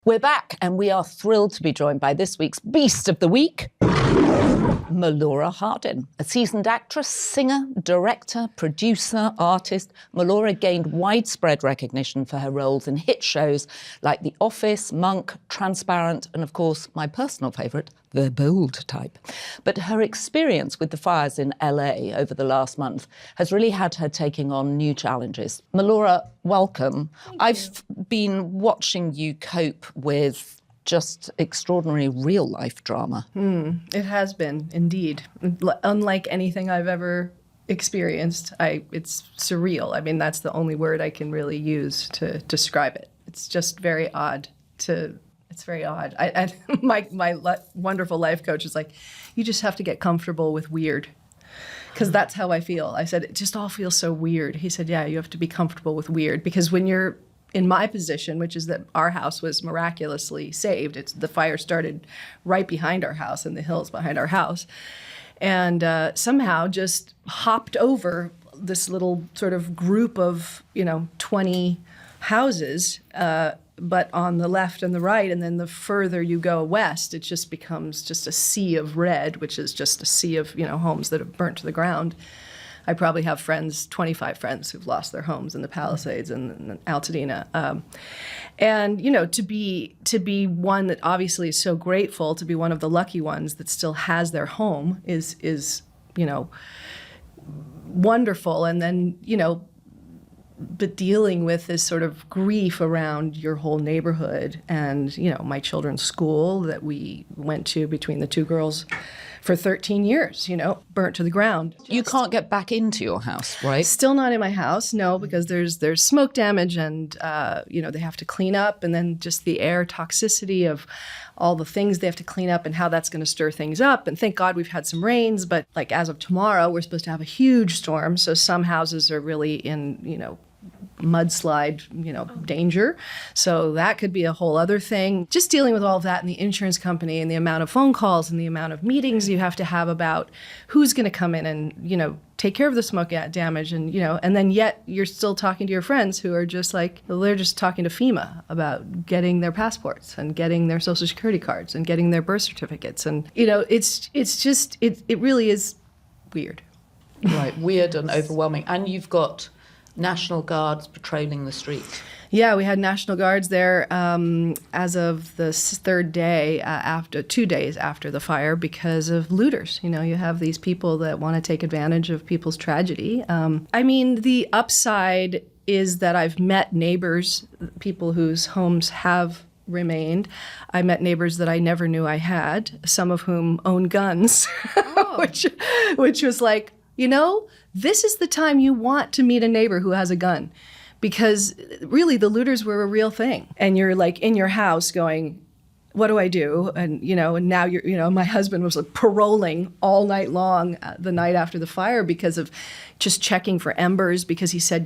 We're back, and we are thrilled to be joined by this week's Beast of the Week, Melora Hardin. A seasoned actress, singer, director, producer, artist, Melora gained widespread recognition for her roles in hit shows like The Office, Monk, Transparent, and of course, my personal favourite, The Bold Type. But her experience with the fires in LA over the last month has really had her taking on new challenges. Melora, welcome. I've been watching you cope with just extraordinary real-life drama. It has been, indeed. Unlike anything I've ever experienced, it's surreal. I mean, that's the only word I can really use to describe it. It's just very odd It's very odd. My wonderful life coach is like, you just have to get comfortable with weird. Because that's how I feel. I said, it just all feels so weird. He said, yeah, you have to be comfortable with weird. Because when you're in my position, which is that our house was miraculously saved. The fire started right behind our house, in the hills behind our house, and somehow just hopped over this little sort of group of 20 houses, but on the left and the right, and then the further you go west, it just becomes just a sea of red, which is just a sea of homes that have burnt to the ground. I probably have 25 friends who've lost their homes in the Palisades and Altadena. And, to be one that obviously is so grateful, to be one of the lucky ones that still has their home is wonderful. And then, but dealing with this sort of grief around your whole neighborhood and, my children's school that we went to between the two girls for 13 years, burnt to the ground. You can't get back into your house, right? Still not in my house, no, because there's smoke damage and, they have to clean up, and then just the air toxicity of all the things they have to clean up and how that's going to stir things up. And thank God we've had some rains, but like as of tomorrow, we're supposed to have a huge storm. So some houses are really in, mudslide, danger. So that could be a whole other thing. Just dealing with all of that and the insurance company and the amount of phone calls and the amount of meetings you have to have about who's going to come in and, take care of the smoke damage and then yet you're still talking to your friends who are just like, they're just talking to FEMA about getting their passports and getting their social security cards and getting their birth certificates. And, it really is weird. Right, weird and overwhelming. And you've got National Guards patrolling the streets. Yeah, we had National Guards there as of the third day, 2 days after the fire, because of looters. You have these people that want to take advantage of people's tragedy. The upside is that I've met neighbors, people whose homes have remained. I met neighbors that I never knew I had, some of whom own guns, which was like, this is the time you want to meet a neighbor who has a gun, because really the looters were a real thing. And you're like in your house going, what do I do? And, and now my husband was like paroling all night long the night after the fire because of just checking for embers, because he said,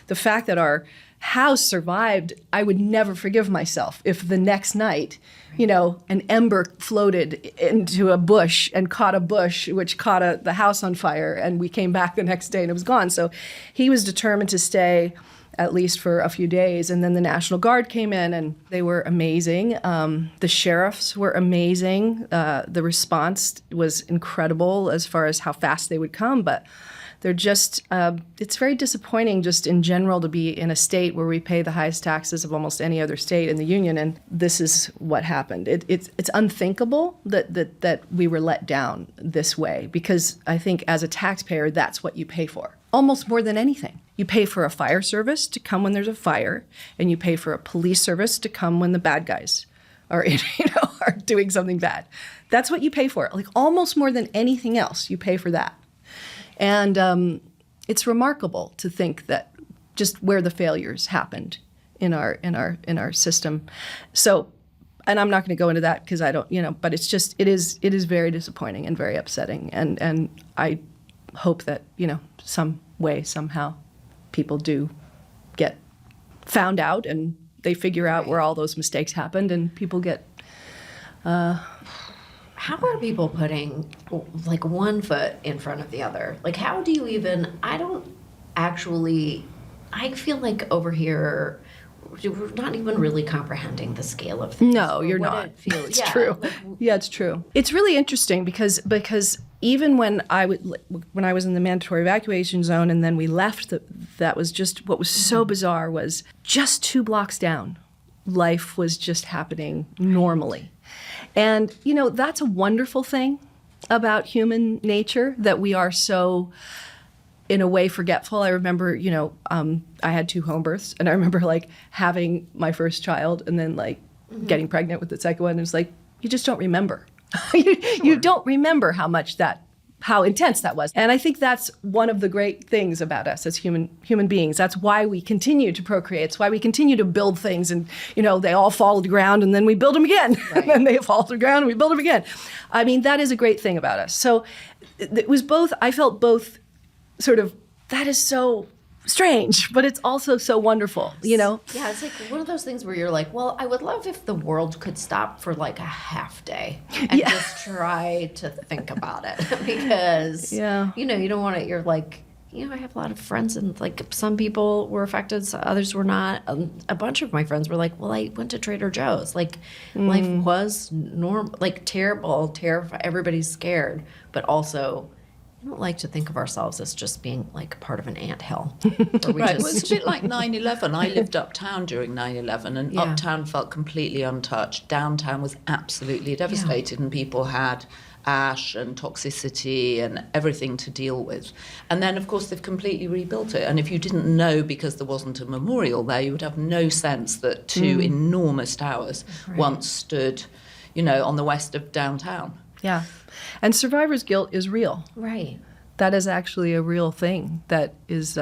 the fact that our house survived, I would never forgive myself if the next night, an ember floated into a bush and caught a bush, which caught the house on fire, and we came back the next day and it was gone. So he was determined to stay at least for a few days. And then the National Guard came in and they were amazing. The sheriffs were amazing. The response was incredible as far as how fast they would come, but they're just, it's very disappointing just in general to be in a state where we pay the highest taxes of almost any other state in the union, and this is what happened. It's unthinkable that we were let down this way, because I think as a taxpayer, that's what you pay for. Almost more than anything. You pay for a fire service to come when there's a fire, and you pay for a police service to come when the bad guys are, are doing something bad. That's what you pay for. Like almost more than anything else, you pay for that. And it's remarkable to think that just where the failures happened in our system. So, and I'm not going to go into that because I don't, but it's just it is very disappointing and very upsetting. And I hope that some way somehow people do get found out and they figure out where all those mistakes happened and people get. How are people putting like one foot in front of the other? Like, how do you even, I feel like over here we're not even really comprehending the scale of things. No, or you're what not. it feels. It's Yeah, true. like, Yeah, it's true. It's really interesting because even when I was in the mandatory evacuation zone and then we left, that was just what was so bizarre was just 2 blocks down, life was just happening normally. And, that's a wonderful thing about human nature, that we are so, in a way, forgetful. I remember, I had 2 home births, and I remember having my first child and then getting pregnant with the second one. And it's you just don't remember. You don't remember how intense that was. And I think that's one of the great things about us as human beings. That's why we continue to procreate. It's why we continue to build things, and they all fall to the ground and then we build them again. Right. And then they fall to the ground and we build them again. I mean, that is a great thing about us. So it was both, I felt both sort of, that is so strange, but it's also so wonderful, Yeah, it's one of those things where you're well, I would love if the world could stop for a half day and just try to think about it because, you don't want it. You're I have a lot of friends and some people were affected, so others were not. A bunch of my friends were well, I went to Trader Joe's. Life was normal, terrible, everybody's scared, but also I don't like to think of ourselves as just being part of an anthill. Right, well, it's a bit like 9/11. I lived uptown during 9/11, and uptown felt completely untouched. Downtown was absolutely devastated, and people had ash and toxicity and everything to deal with. And then, of course, they've completely rebuilt it. And if you didn't know because there wasn't a memorial there, you would have no sense that 2 enormous towers once stood, on the west of downtown. Yeah. And survivor's guilt is real. Right. That is actually a real thing that is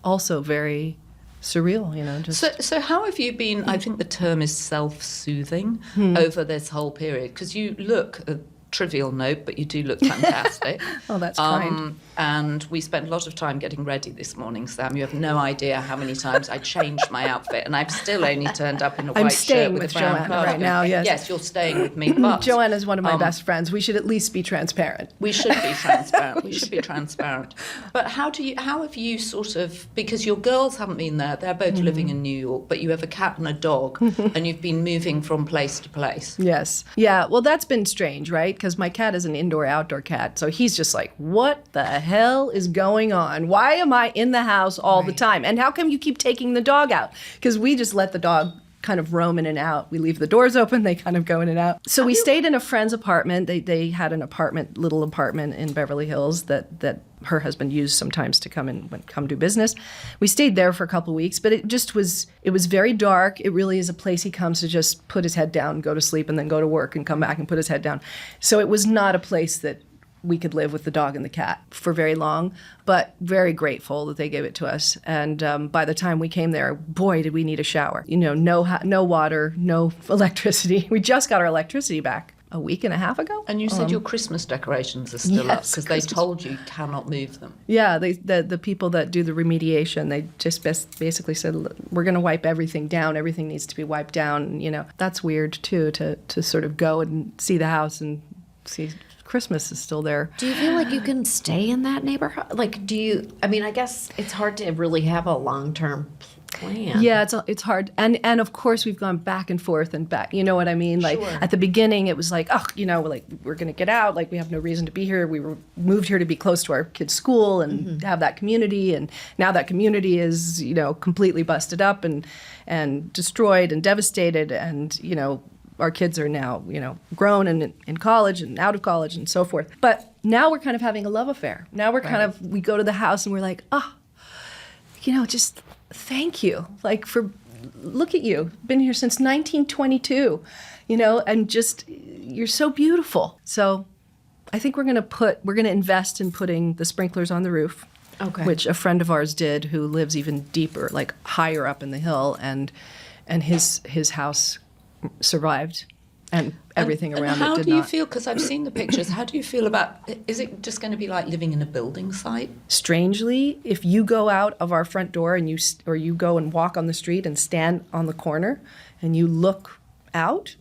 also very surreal, So how have you been, I think the term is self-soothing, over this whole period? Because you look, a trivial note, but you do look fantastic. Oh, that's kind. And we spent a lot of time getting ready this morning, Sam. You have no idea how many times I changed my outfit, and I've still only turned up in a white shirt with a brown Joanna cardigan. right now, yes. Yes, you're staying with me, but Joanna is one of my best friends. We should at least be transparent. We should be transparent. We should be transparent. But how have you sort of, because your girls haven't been there, they're both living in New York, but you have a cat and a dog, and you've been moving from place to place. Yes. Yeah, well, that's been strange, right? Because my cat is an indoor-outdoor cat, so he's just what the hell is going on? Why am I in the house all the time? And how come you keep taking the dog out? Because we just let the dog kind of roam in and out. We leave the doors open, they kind of go in and out. So we stayed in a friend's apartment. They had an little apartment in Beverly Hills that her husband used sometimes to come do business. We stayed there for a couple of weeks, but it was very dark. It really is a place he comes to just put his head down, go to sleep, and then go to work and come back and put his head down. So it was not a place that we could live with the dog and the cat for very long, but very grateful that they gave it to us. And by the time we came there, boy, did we need a shower. No water, no electricity. We just got our electricity back a week and a half ago. And you said your Christmas decorations are still up because they told you cannot move them. Yeah, the people that do the remediation, they just basically said, we're going to wipe everything down. Everything needs to be wiped down. That's weird, too, to sort of go and see the house and see Christmas is still there. Do you feel you can stay in that neighborhood? I guess it's hard to really have a long-term plan. Yeah, it's hard. And of course we've gone back and forth and back. You know what I mean? Sure. At the beginning it was we're going to get out. We have no reason to be here. We were moved here to be close to our kids' school and have that community. And now that community is, completely busted up and destroyed and devastated. And, our kids are now, grown and in college and out of college and so forth. But now we're kind of having a love affair. Now we're we go to the house and we're just thank you. Look at you. Been here since 1922, and just, you're so beautiful. So I think we're going to invest in putting the sprinklers on the roof. Okay. Which a friend of ours did who lives even deeper, higher up in the hill, and his house survived, and everything around it did not. How do you feel? Because I've seen the pictures. How do you feel about? Is it just going to be like living in a building site? Strangely, if you go out of our front door and you go and walk on the street and stand on the corner and you look out,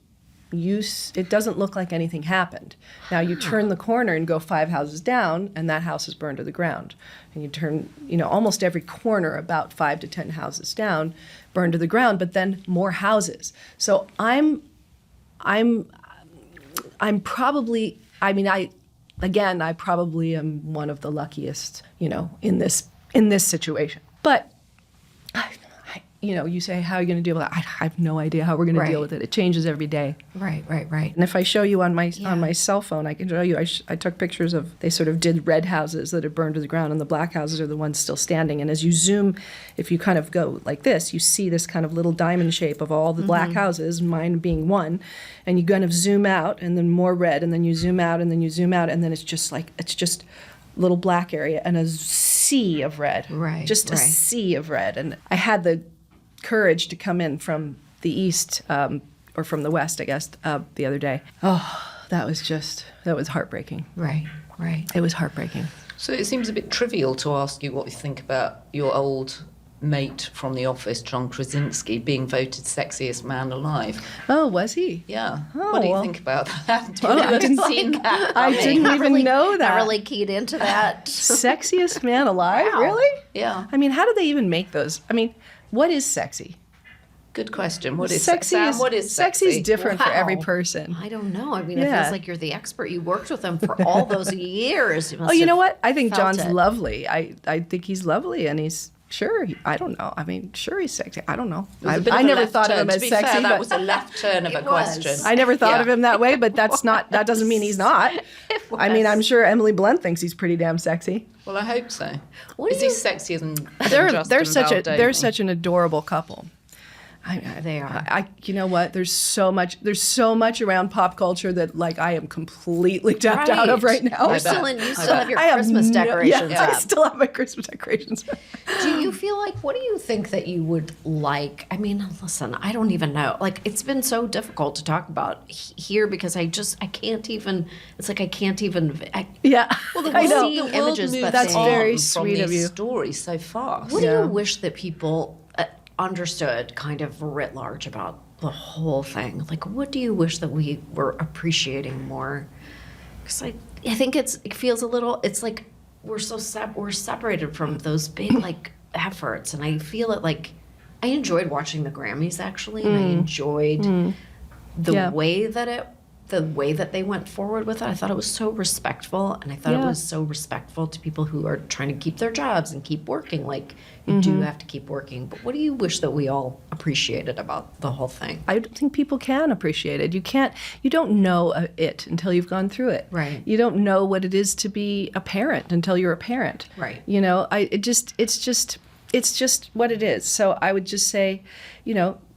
it doesn't look like anything happened. Now you turn the corner and go 5 houses down, and that house is burned to the ground. And you turn, almost every corner about 5 to 10 houses down, burned to the ground, but then more houses. So I'm probably, I probably am one of the luckiest, in this situation. But you say, how are you going to deal with that? I have no idea how we're going to deal with it. It changes every day. Right. And if I show you on my cell phone, I can show you, I took pictures of, they sort of did red houses that had burned to the ground, and the black houses are the ones still standing. And as you zoom, if you kind of go like this, you see this kind of little diamond shape of all the black houses, mine being one, and you kind of zoom out, and then more red, and then you zoom out, and then you zoom out, and then it's just little black area and a sea of red. Right. Just a sea of red. And I had the courage to come in from the east, or from the west, I guess, the other day. Oh, that was heartbreaking. Right. It was heartbreaking. So it seems a bit trivial to ask you what you think about your old mate from the office, John Krasinski, being voted sexiest man alive. Oh, was he? Yeah. Oh, what do you well. think about that? I didn't even know that. Not really keyed into that. Sexiest man alive? Wow. Really? Yeah. I mean, how do they even make those? I mean, what is sexy? Good question. What is sexy? Sam, what is sexy? Sexy is different for every Wow. person. I don't know. I mean, it Yeah. feels like you're the expert. You worked with him for all those years. Oh, you know what? I think felt John's it. lovely. I think he's lovely, and he's sure. I don't know. I mean, sure he's sexy. I don't know. It was a bit I of a never left thought of turn. him To as be sexy. fair, that but was a left turn of a It question. was. I never thought Yeah. of him that way, but that doesn't mean he's not. I mean, I'm sure Emily Blunt thinks he's pretty damn sexy. Well, I hope so. What Is do he you- sexier than They're Justin they're Baldoni? such an adorable couple. They are. You know what? There's so much around pop culture that I am completely tapped out of right now. You still have your I have Christmas decorations I up. still have my Christmas decorations. Do you feel like, what do you think that you would like? I mean, listen, I don't even know. It's been so difficult to talk about here because I can't even, it's like I can't even. Yeah. Well, I know. seeing images, but That's saying, very from sweet of these you. stories so fast. what do Yeah. you wish that people understood kind of writ large about the whole thing? What do you wish that we were appreciating more? Because I think it feels a little, it's like we're separated from those big efforts, and I feel it I enjoyed watching the Grammys actually, and I enjoyed the way that they went forward with it. I thought it was so respectful, and I thought it was so respectful to people who are trying to keep their jobs and keep working. You do have to keep working. But what do you wish that we all appreciated about the whole thing? I don't think people can appreciate it. You don't know it until you've gone through it. Right. You don't know what it is to be a parent until you're a parent. Right. It's just what it is. So I would just say,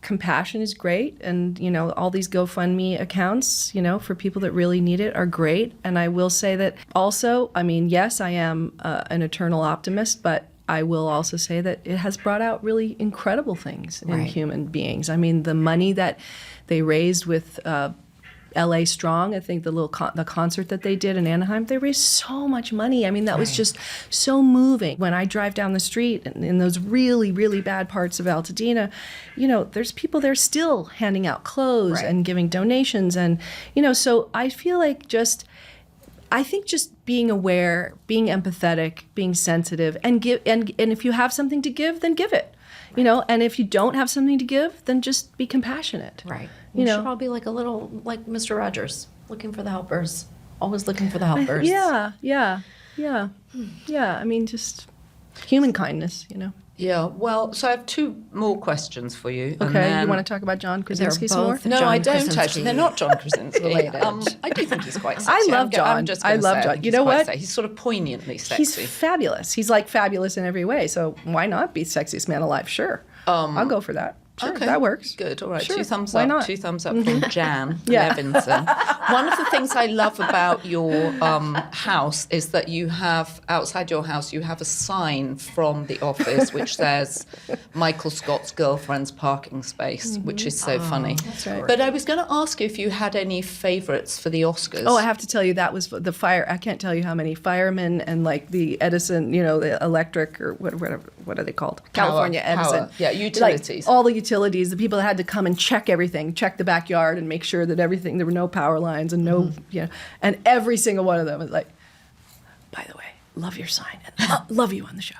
compassion is great, and all these GoFundMe accounts, for people that really need it are great. And I will say that also, I mean, yes, I am an eternal optimist, but I will also say that it has brought out really incredible things in Right. human beings. I mean, the money that they raised with LA Strong, I think the concert that they did in Anaheim, they raised so much money. I mean, that was just so moving. When I drive down the street in those really, really bad parts of Altadena, there's people there still handing out clothes Right. and giving donations. And, so I feel like just being aware, being empathetic, being sensitive, and give, and if you have something to give, then give it. And if you don't have something to give, then just be compassionate. Right. You We know. should all be like a little, like Mr. Rogers, looking for the helpers. Always looking for the helpers. Yeah. I mean, just human kindness, Yeah, well, so I have two more questions for you. and Okay, then- you want to talk about John Krasinski some more? both- No, John I don't Krasinski actually. They're not John Krasinski. related. I do think he's quite I sexy. love John. I'm just I gonna love say, John. think You he's know quite what? sexy. He's sort of poignantly sexy. He's fabulous. He's fabulous in every way. So why not be sexiest man alive? Sure. I'll go for that. Sure, Okay. that works. Good. All right. Sure. 2 thumbs Why up. not? 2 thumbs up from Jan Yeah. Levinson. One of the things I love about your house is that you have, outside your house, you have a sign from the office which says Michael Scott's girlfriend's parking space, which is so funny. That's right. But I was going to ask you if you had any favourites for the Oscars. Oh, I have to tell you, that was the fire. I can't tell you how many firemen and the Edison, the electric or whatever, what are they called? California Edison. Yeah, utilities. All the utilities, the people that had to come and check everything, check the backyard and make sure that everything, there were no power lines and no, and every single one of them was like, by the way, love your sign and love you on the show.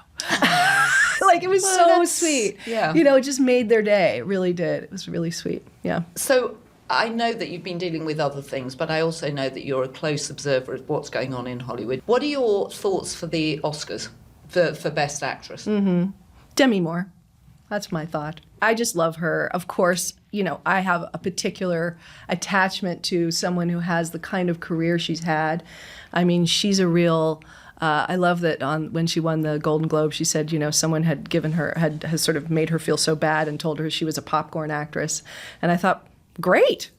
Like, it was so sweet. Yeah. You know, it just made their day. It really did. It was really sweet. Yeah. So I know that you've been dealing with other things, but I also know that you're a close observer of what's going on in Hollywood. What are your thoughts for the Oscars for Best Actress? Demi Moore. That's my thought. I just love her. Of course, you know, I have a particular attachment to someone who has the kind of career she's had. I mean, she's a real... I love that when she won the Golden Globe, she said, you know, someone had has sort of made her feel so bad and told her she was a popcorn actress. And I thought, great,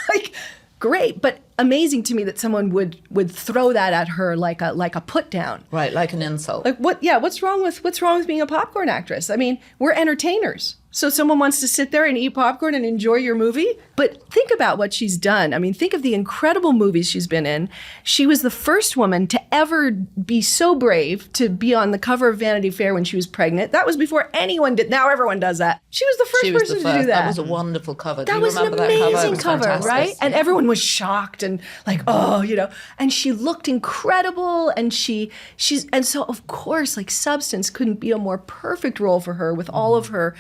like, great, but amazing to me that someone would throw that at her like a put down. Right, like an insult. Like, what's wrong with being a popcorn actress? I mean, we're entertainers. So someone wants to sit there and eat popcorn and enjoy your movie? But think about what she's done. I mean, think of the incredible movies she's been in. She was the first woman to ever be so brave to be on the cover of Vanity Fair when she was pregnant. That was before anyone did. Now everyone does that. She was the first person to do that. That was a wonderful cover. That was an amazing cover, right? And Yeah. everyone was shocked and like, oh, you know. And she looked incredible. And and so of course, like, Substance couldn't be a more perfect role for her with all of her.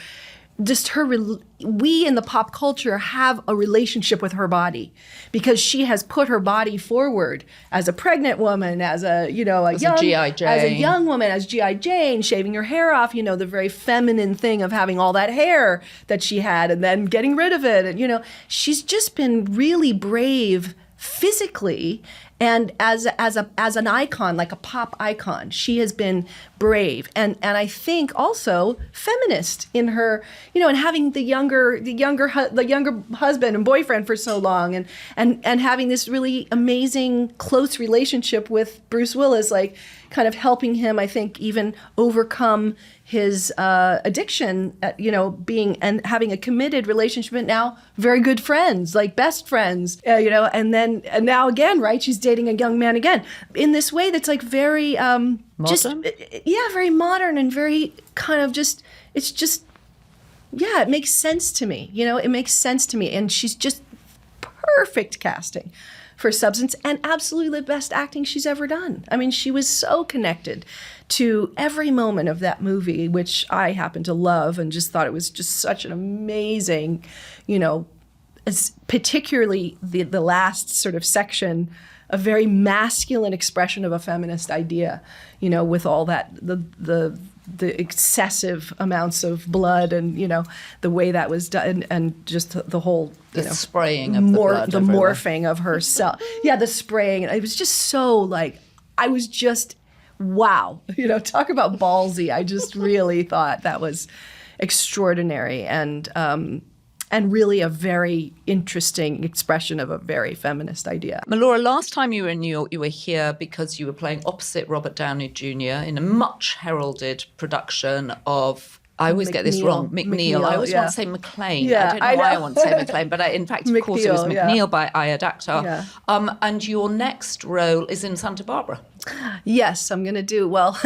Just her, we in the pop culture have a relationship with her body because she has put her body forward as a pregnant woman, as a young woman, as G.I. Jane, shaving her hair off, you know, the very feminine thing of having all that hair that she had and then getting rid of it. And, you know, she's just been really brave physically. And as an icon, like a pop icon, she has been brave and I think also feminist in her, you know, and having the younger husband and boyfriend for so long, and having this really amazing close relationship with Bruce Willis, like kind of helping him, I think, even overcome his addiction, you know, and having a committed relationship, and now very good friends, like best friends, you know, and now again, right, she's dating a young man again in this way that's like very modern? Very modern and very kind of just, it's just, yeah, it makes sense to me, you know, it makes sense to me, and she's just perfect casting for Substance and absolutely the best acting she's ever done. I mean, she was so connected to every moment of that movie, which I happen to love and just thought it was just such an amazing, you know, particularly the last sort of section, a very masculine expression of a feminist idea, you know, with all that, the excessive amounts of blood and, you know, the way that was done and just the whole, the spraying of the blood. The morphing of herself. Yeah, the spraying. It was just so like, I was just, wow. You know, talk about ballsy. I just really thought that was extraordinary and really a very interesting expression of a very feminist idea. Melora, last time you were in New York, you were here because you were playing opposite Robert Downey Jr. in a much heralded production of, I always get this wrong, McNeil. I always want to say McLean. Yeah, I don't know why I want to say McLean, but in fact, of course, it was McNeil by Ayad Akhtar. Yeah. And your next role is in Santa Barbara. Yes, I'm going to do, well,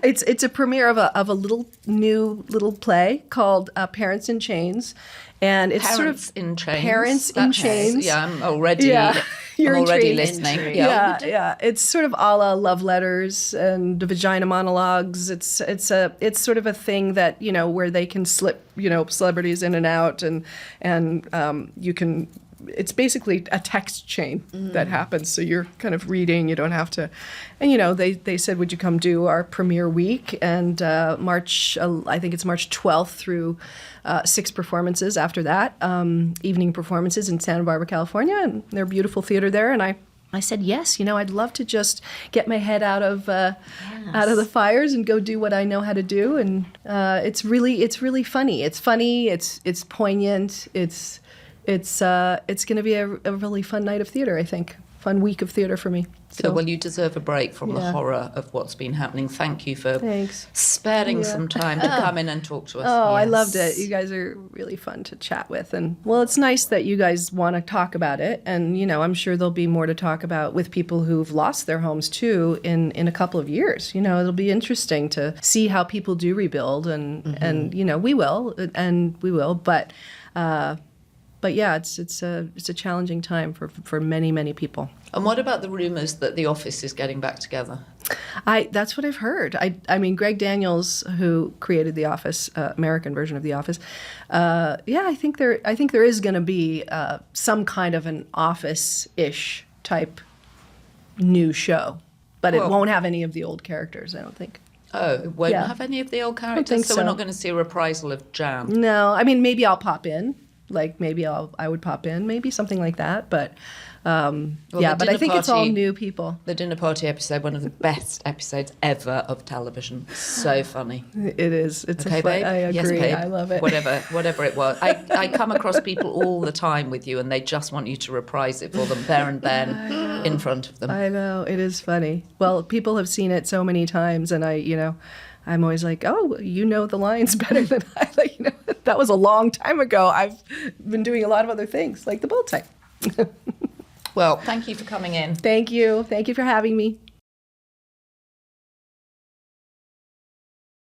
it's a premiere of a little play called Parents in Chains. And it's Parents in Chains. Parents in Chains. Yeah, I'm already, You're I'm already intrigued. listening. Yeah. It's sort of a la Love Letters and Vagina Monologues. It's sort of a thing that, you know, where they can slip, you know, celebrities in and out, and you can. It's basically a text chain that happens. So you're kind of reading. You don't have to. And, you know, they said, would you come do our premiere week? And I think it's March 12th through 6 performances after that, evening performances in Santa Barbara, California. And their beautiful theater there. And I said, yes, you know, I'd love to just get my head out of the fires and go do what I know how to do. And it's really funny. It's funny. It's poignant. It's going to be a really fun night of theater, I think. Fun week of theater for me. So, well, you deserve a break from the horror of what's been happening. Thank you for sparing some time to come in and talk to us. Oh, yes. I loved it. You guys are really fun to chat with. And, well, it's nice that you guys want to talk about it. And, you know, I'm sure there'll be more to talk about with people who've lost their homes, too, in a couple of years. You know, it'll be interesting to see how people do rebuild. And you know, we will. But yeah, it's a challenging time for many, many people. And what about the rumours that The Office is getting back together? That's what I've heard. I mean, Greg Daniels, who created The Office, American version of The Office. I think there is going to be some kind of an Office-ish type new show, but it won't have any of the old characters, I don't think. Oh, it won't have any of the old characters? So we're not going to see a reprisal of Jam? No, I mean, maybe I'll pop in. Like, maybe I would pop in, maybe something like that. But, but I think it's all new people. The dinner party episode, one of the best episodes ever of television. So funny. It is. It's okay, babe? I agree. Yes, babe. I love it. Whatever it was. I come across people all the time with you, and they just want you to reprise it for them there and then in front of them. I know. It is funny. Well, people have seen it so many times, and I'm always like, oh, you know the lines better than I. That was a long time ago. I've been doing a lot of other things, like the bullseye. Well, thank you for coming in. Thank you. Thank you for having me.